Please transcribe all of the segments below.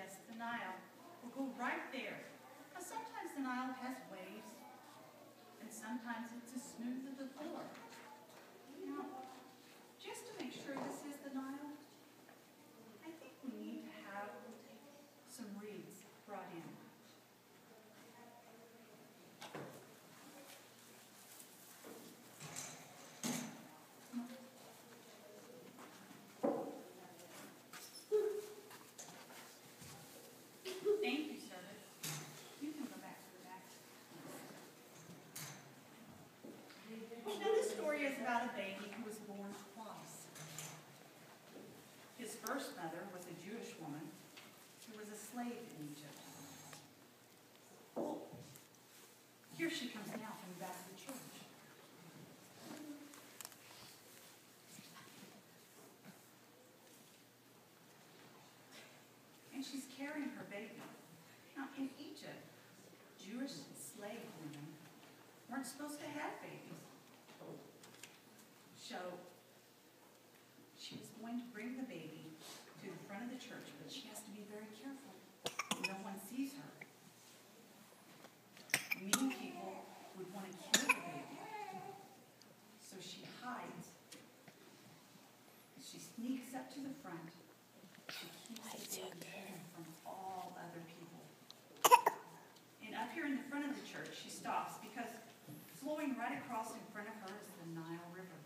says the Nile will go right there. Now sometimes the Nile has waves, and sometimes it's as smooth as the floor. Now, just to make sure this is the Nile, I think we need to have some reeds brought in. Thank you, Service. You can go back to the back. Now this story is about a baby who was born twice. His first mother was a Jewish woman who was a slave in Egypt. Oh, here she comes now from the back of the church. And she's carrying her baby. Now, in Egypt, Jewish slave women weren't supposed to have babies. So, she was going to bring the baby to the front of the church, but she has to be very careful. No one sees her. Mean people would want to kill the baby. So she hides. She sneaks up to the front. She keeps the baby hidden from all other people. And up here in the front of the church, she stops because flowing right across in front of her is the Nile River.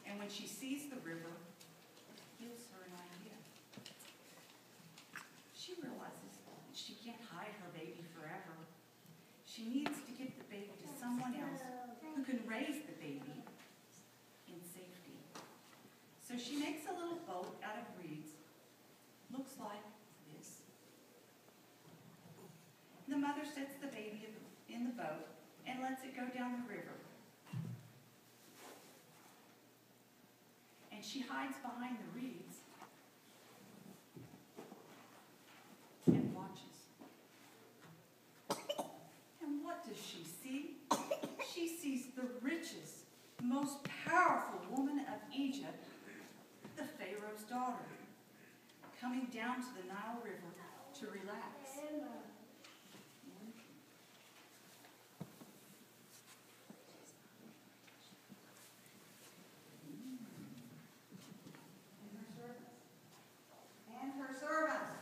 And when she sees the river, it gives her an idea. She realizes that she can't hide her baby forever. She needs to give the baby to someone else who can raise the baby in safety. So she makes a little boat out of reeds. Looks like this. The mother sets the baby in the boat and lets it go down the river. And she hides behind the reeds and watches. And what does she see? She sees the richest, most powerful woman of Egypt, the Pharaoh's daughter, coming down to the Nile River to relax. And her servants.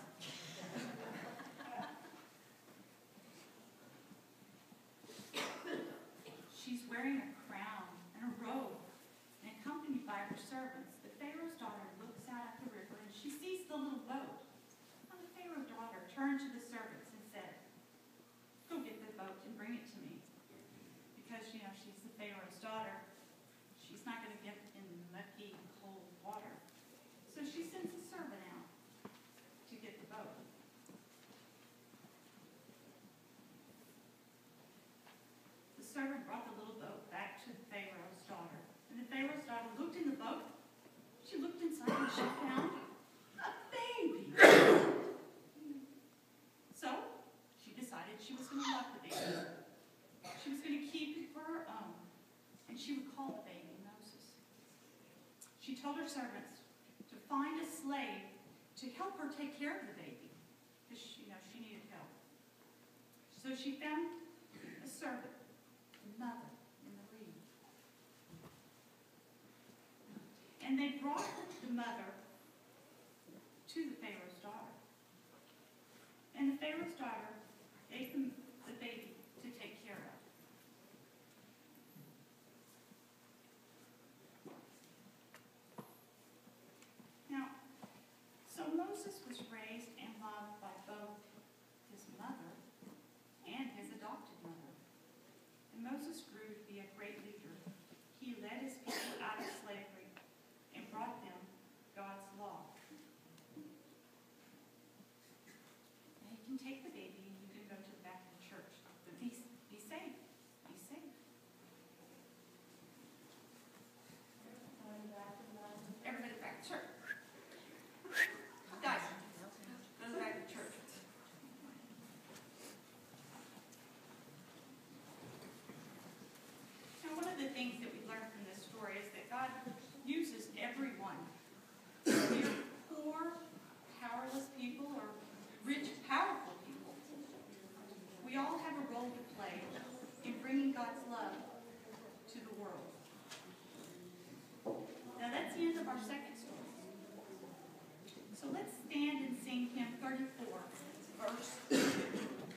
She's wearing a crown and a robe, and accompanied by her servants. The Pharaoh's daughter looks out at the river, and she sees the little boat. And the Pharaoh's daughter turned to the servants and said, "Go get the boat and bring it to me." Because, she's the Pharaoh's daughter. She's not going to get in mucky, cold water. So she sends a servant out to get the boat. The servant brought the little boat back to the Pharaoh's daughter. And the Pharaoh's daughter looked in the boat. She looked inside and she found a baby. So she decided she was going to love the baby. She was going to keep it for her own. And she would call the baby Moses. She told her servants to find a slave to help her take care of the baby. Because she needed help. So she found a servant, a mother, in the reed. And they brought the mother to the Pharaoh's daughter. And the Pharaoh's daughter gave them the baby to take care of. Now, so Moses was raised and loved by both his mother and his adopted mother. And Moses grew to be a great leader. He led his people out of slavery and brought them God's law. Now you can take the baby and you can go to the back of the church. But be safe. Be safe. Everybody back to church. Guys, go back to church. Now, one of the things that we learn from this story is that God uses everyone. If you're poor, powerless people, or 34, verse 1.